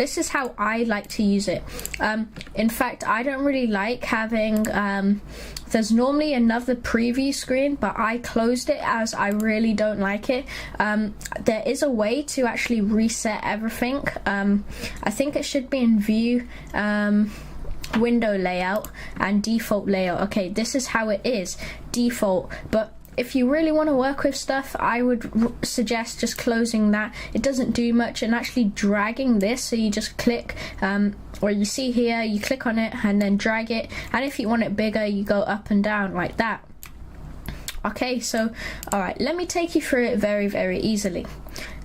this is how I like to use it. In fact, I don't really like having there's normally another preview screen, but I closed it as I really don't like it. There is a way to actually reset everything. I think it should be in view, window layout, and default layout. Okay, this is how it is, default. But if you really want to work with stuff, I would suggest just closing that. It doesn't do much, and actually dragging this, so you just click or you see here, you click on it and then drag it, and if you want it bigger, you go up and down like that. Okay, so alright, let me take you through it very, very easily.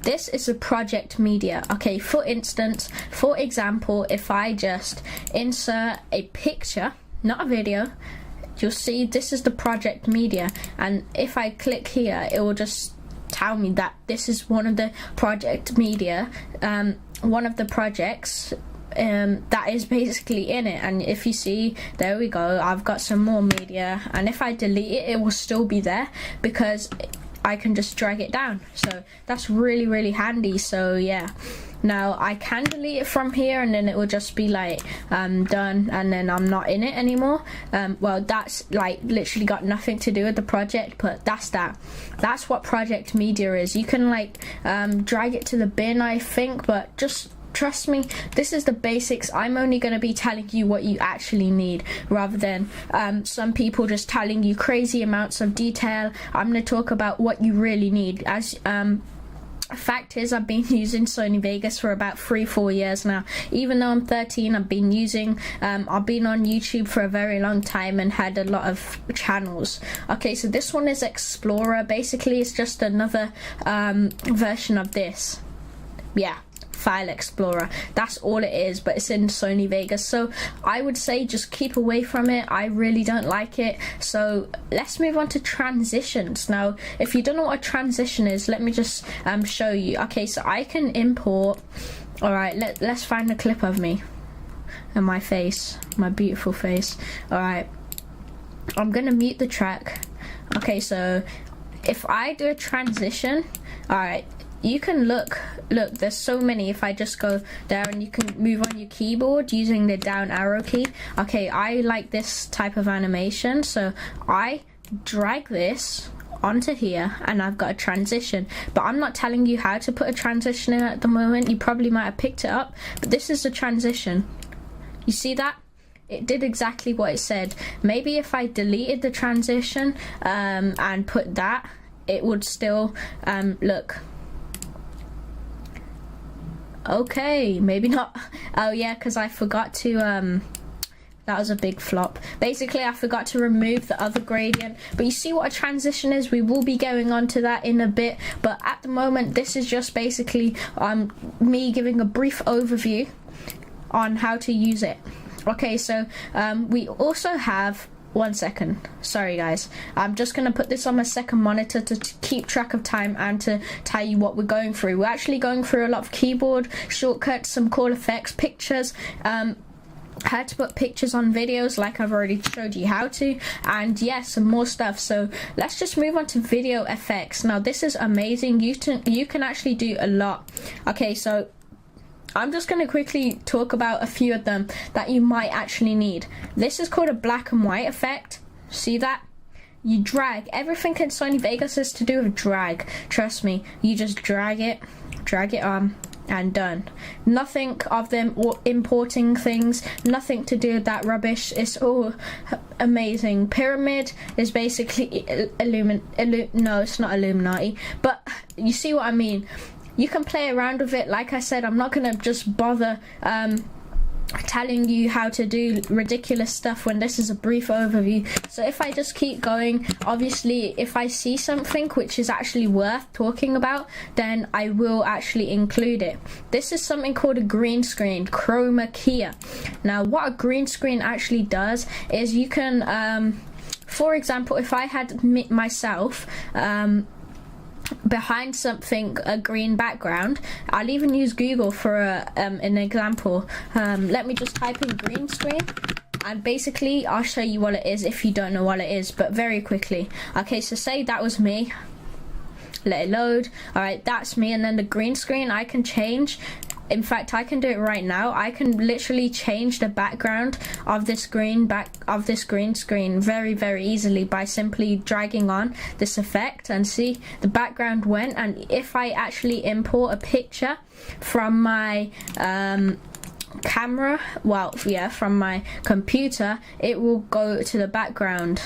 This is a project media. Okay, for instance, for example, if I just insert a picture, not a video, you'll see this is the project media, and if I click here, it will just tell me that this is one of the project media, one of the projects that is basically in it. And if you see, there we go, I've got some more media, and if I delete it, it will still be there because I can just drag it down. So that's really, really handy. So yeah, now I can delete it from here, and then it will just be like done, and then I'm not in it anymore. Well, that's like literally got nothing to do with the project, but that's what project media is. You can like drag it to the bin, I think, but just trust me, this is the basics. I'm only going to be telling you what you actually need, rather than some people just telling you crazy amounts of detail. I'm going to talk about what you really need. As fact is, I've been using Sony Vegas for about 3-4 years now. Even though I'm 13, I've been using I've been on YouTube for a very long time and had a lot of channels. Okay, so this one is Explorer. Basically, it's just another version of this. Yeah, File Explorer, that's all it is, but it's in Sony Vegas. So I would say just keep away from it. I really don't like it. So let's move on to transitions. Now, if you don't know what a transition is, let me just show you. Okay, so I can import. All right, let's find a clip of me and my face, my beautiful face. All right, I'm gonna mute the track. Okay, so if I do a transition, all right, you can look, there's so many. If I just go there, and you can move on your keyboard using the down arrow key. Okay, I like this type of animation, so I drag this onto here and I've got a transition. But I'm not telling you how to put a transition in at the moment. You probably might have picked it up, but this is the transition. You see that? It did exactly what it said. Maybe if I deleted the transition and put that, it would still look. Okay, maybe not. Oh yeah, because I forgot to that was a big flop. Basically, I forgot to remove the other gradient. But you see what a transition is? We will be going on to that in a bit, but at the moment this is just basically me giving a brief overview on how to use it. Okay, so we also have, one second, sorry guys, I'm just going to put this on my second monitor to keep track of time and to tell you what we're going through. We're actually going through a lot of keyboard shortcuts, some cool effects, pictures, how to put pictures on videos like I've already showed you how to, and yeah, some more stuff. So let's just move on to video effects. Now this is amazing. You can actually do a lot. Okay, so I'm just going to quickly talk about a few of them that you might actually need. This is called a black and white effect. See that? You drag. Everything in Sony Vegas is to do with drag. Trust me. You just drag it on, and done. Nothing of them or importing things. Nothing to do with that rubbish. It's all amazing. Pyramid is basically no, it's not Illuminati. But you see what I mean. You can play around with it. Like I said, I'm not going to just bother telling you how to do ridiculous stuff when this is a brief overview. So if I just keep going, obviously if I see something which is actually worth talking about, then I will actually include it. This is something called a green screen, chroma key. Now what a green screen actually does is you can, for example, if I had myself behind something, a green background, I'll even use Google for an example. Let me just type in green screen, and basically I'll show you what it is if you don't know what it is, but very quickly. Okay, so say that was me, let it load. Alright, that's me, and then the green screen I can change in fact, I can do it right now. I can literally change the background of this green screen very, very easily by simply dragging on this effect, and see the background went. And if I actually import a picture from my camera, well, yeah, from my computer, it will go to the background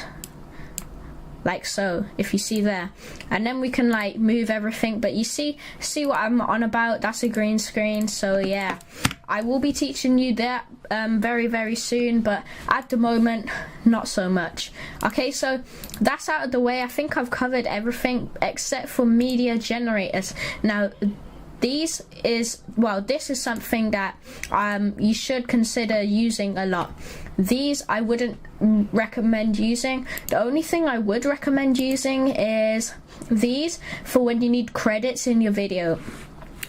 like so, if you see there. And then we can like move everything, but you see what I'm on about. That's a green screen. So yeah, I will be teaching you that very, very soon, but at the moment not so much. Okay, so that's out of the way. I think I've covered everything except for media generators. Now this is something that you should consider using a lot. These I wouldn't recommend using. The only thing I would recommend using is these for when you need credits in your video.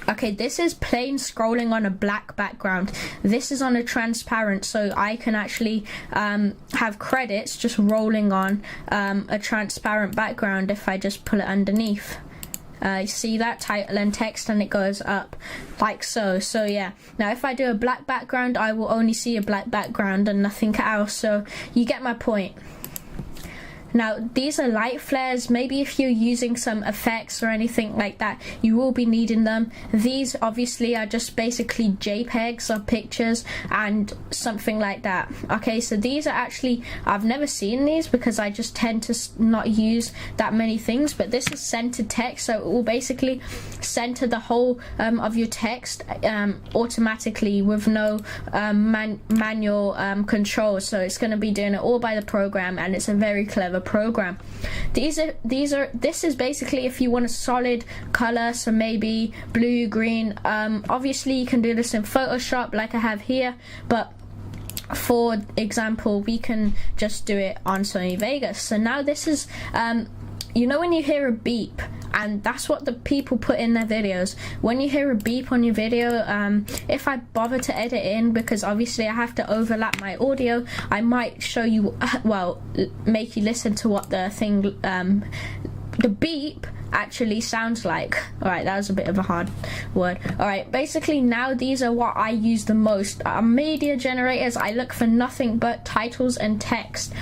Okay, this is plain scrolling on a black background. This is on a transparent, so I can actually have credits just rolling on a transparent background if I just pull it underneath. You see that title and text, and it goes up like so. So yeah, now if I do a black background, I will only see a black background and nothing else. So you get my point. Now these are light flares. Maybe if you're using some effects or anything like that, you will be needing them. These obviously are just basically JPEGs of pictures and something like that. Okay, so these are actually, I've never seen these because I just tend to not use that many things, but this is centered text, so it will basically center the whole of your text automatically with no manual control. So it's going to be doing it all by the program, and it's a very clever program. This is basically if you want a solid color, so maybe blue, green. Obviously you can do this in Photoshop like I have here, but for example we can just do it on Sony Vegas. So now this is you know when you hear a beep, and that's what the people put in their videos. When you hear a beep on your video, if I bother to edit in, because obviously I have to overlap my audio, I might show you, well, make you listen to what the thing, the beep actually sounds like. Alright, that was a bit of a hard word. Alright, basically now these are what I use the most. Media generators, I look for nothing but titles and text.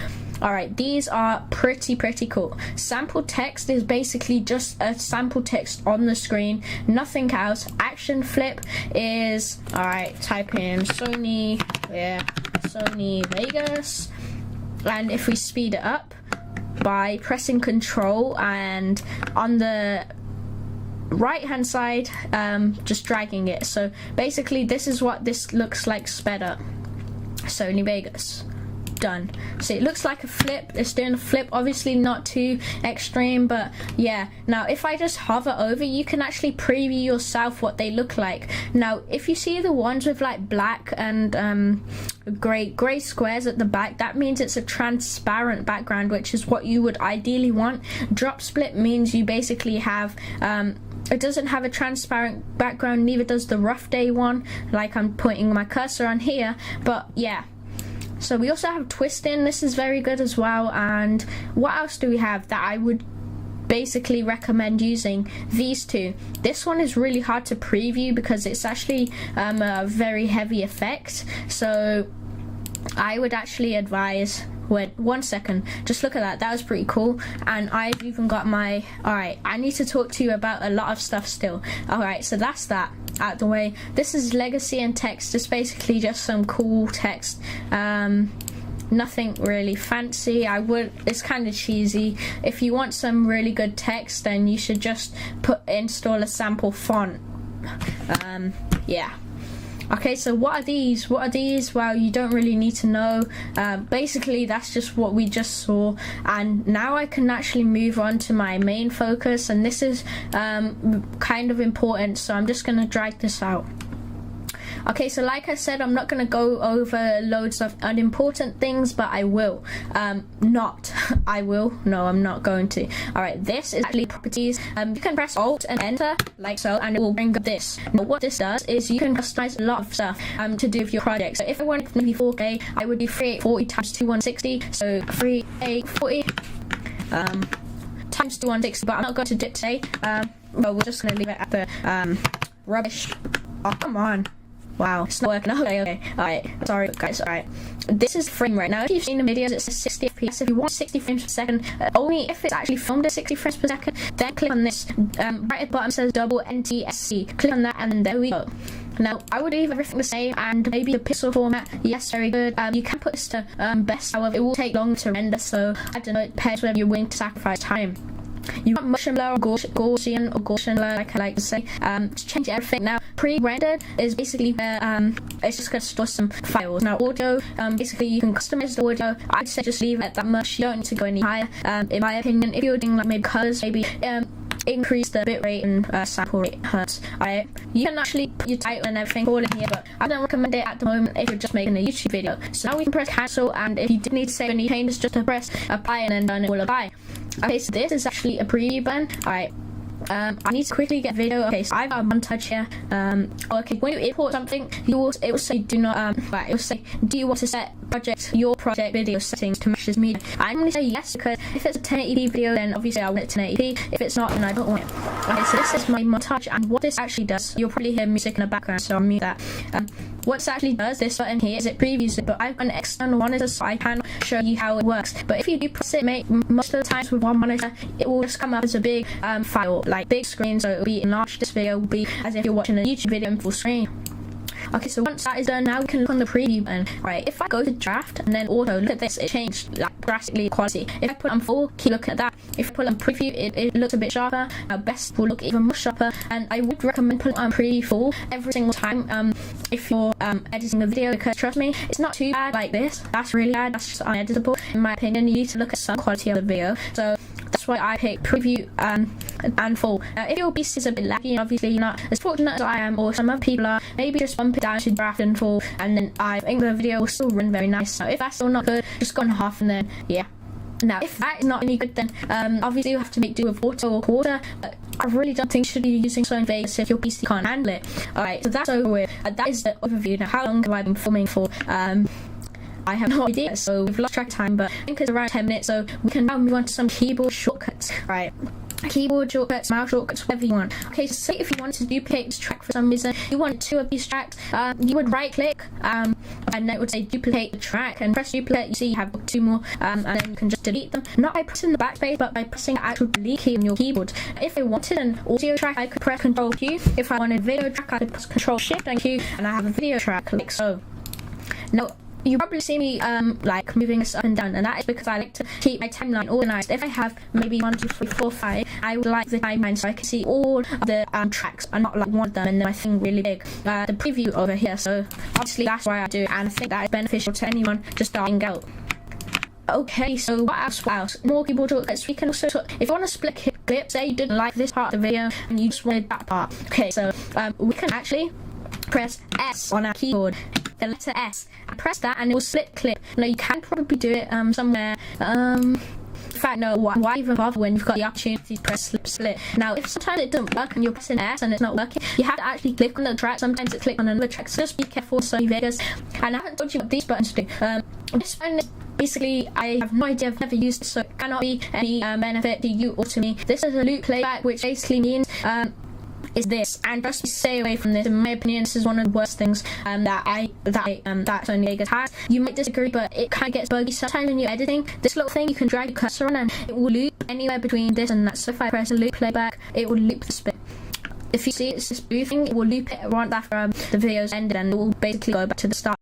Alright, these are pretty cool. Sample text is basically just a sample text on the screen, nothing else. Action flip is, alright, type in Sony, yeah, Sony Vegas, and if we speed it up by pressing Control and on the right hand side just dragging it, so basically this is what this looks like sped up. Sony Vegas. Done. So it looks like a flip. It's doing a flip, obviously not too extreme, but yeah. Now if I just hover over, you can actually preview yourself what they look like. Now if you see the ones with like black and gray squares at the back, that means it's a transparent background, which is what you would ideally want. Drop split means you basically have it doesn't have a transparent background, neither does the rough day one, like I'm pointing my cursor on here, but yeah. So we also have twisting. This is very good as well. And what else do we have that I would basically recommend using? These two. This one is really hard to preview because it's actually a very heavy effect, so I would actually advise, wait 1 second, just look at that, that was pretty cool. And I've even got my, alright, I need to talk to you about a lot of stuff still. Alright, so that's that out the way. This is legacy and text. It's basically just some cool text, nothing really fancy. It's kind of cheesy. If you want some really good text, then you should just install a sample font. Yeah. Okay, so what are these? Well, you don't really need to know. Basically, that's just what we just saw. And now I can actually move on to my main focus, and this is kind of important, so I'm just going to drag this out. Okay, so like I said, I'm not going to go over loads of unimportant things, but I will. I will. No, I'm not going to. Alright, this is actually properties. You can press Alt and Enter, like so, and it will bring up this. Now, what this does is you can customize a lot of stuff to do with your project. So if I wanted maybe 4K, I would do 3840 times 2160, so 3840 times 2160, but I'm not going to do it today. Well, we're just going to leave it at the rubbish Oh, come on. Wow, it's not working. Okay. Alright, sorry guys, alright. This is frame rate. Now, if you've seen the videos, it says 60 FPS. If you want 60 frames per second, only if it's actually filmed at 60 frames per second, then click on this. Right at the bottom says double NTSC. Click on that, and then there we go. Now, I would leave everything the same, and maybe the pixel format, yes, very good. You can put this to best, however, it will take long to render, so I don't know, it depends whether you're willing to sacrifice time. You want motion blur or Gaussian blur, like I like to say, to change everything. Now, pre-rendered is basically where it's just going to store some files. Now, audio, basically you can customize the audio. I'd say just leave it at that much. You don't need to go any higher. In my opinion, if you're doing like maybe colors, maybe increase the bitrate and sample rate hertz. You can actually put your title and everything all in here, but I don't recommend it at the moment if you're just making a YouTube video. So now we can press cancel, and if you did need to save any changes, just to press apply, and then done, it will apply. Okay, so this is actually a preview button. Alright, I need to quickly get video. Okay, so I've got a montage here. Okay, when you import something, it will say do not it will say, do you want to set your project video settings to match this media? I'm going to say yes, because if it's a 1080p video, then obviously I want it 1080p. If it's not, then I don't want it. Okay, so this is my montage, and what this actually does, you'll probably hear music in the background, so I'll mute that. What this actually does, this button here, is it previews it, but I've got an external monitor, so I can show you how it works. But if you do press it, most of the times with one monitor, it will just come up as a big file, like big screen, so it will be enlarged. This video will be as if you're watching a YouTube video in full screen. Okay, so once that is done, now we can look on the preview button. Right, if I go to draft and then auto, look at this, it changed like drastically the quality. If I put on full, keep looking at that. If I put on preview, it looks a bit sharper. Best will look even more sharper, and I would recommend putting on preview full every single time if you're editing a video, because trust me, it's not too bad like this. That's really bad, that's just uneditable. In my opinion, you need to look at some quality of the video. So that's why I pick preview and full. If your PC is a bit laggy, obviously you're not as fortunate as I am, or some other people are, maybe just bump it down to draft and full, and then I think the video will still run very nice. So if that's still not good, just go on half, and then yeah. Now, if that is not any good, then obviously you have to make do with auto or quarter. I really don't think you should be using Sony Vegas if your PC can't handle it. Alright, so that's over with. That is the overview. Now, how long have I been filming for? I have no idea, so we've lost track of time, but I think it's around 10 minutes, so we can now move on to some keyboard shortcuts. Right, keyboard shortcuts, mouse shortcuts, whatever you want. Okay, so say if you wanted to duplicate this track for some reason, you want two of these tracks, you would right click, and then it would say duplicate the track, and press duplicate. You see you have two more, and then you can just delete them, not by pressing the backspace, but by pressing the actual delete key on your keyboard. If I wanted an audio track, I could press Ctrl Q. If I wanted a video track, I could press Ctrl Shift and Q, and I have a video track like so. Now, you probably see me like moving this up and down, and that is because I like to keep my timeline organized. If I have maybe 1, 2, 3, 4, 5, I would like the timeline so I can see all of the tracks and not like one of them and then my thing really big. The preview over here, so obviously that's why I do it, and I think that is beneficial to anyone just starting out. Okay, so what else? More keyboard shortcuts. We can also, if you want to split clips, say you didn't like this part of the video and you just wanted that part. Okay, so we can actually press S on our keyboard, the letter S, and press that, and it will split clip. Now you can probably do it somewhere. In fact, no. Why even bother when you've got the opportunity to press split? Now, if sometimes it doesn't work and you're pressing S and it's not working, you have to actually click on the track. Sometimes it clicks on another track. So just be careful, Sony Vegas. And I haven't told you what these buttons do. This button, basically, I have no idea. I've never used it, so it cannot be any benefit to you or to me. This is a loop playback, which basically means is this, and just stay away from this. In my opinion, this is one of the worst things that Sony Vegas has. You might disagree, but it kind of gets buggy sometimes when you're editing. This little thing, you can drag your cursor on and it will loop anywhere between this and that. So if I press a loop playback, it will loop the split. If you see it's this blue thing, it will loop it right after the video's ended, and it will basically go back to the start.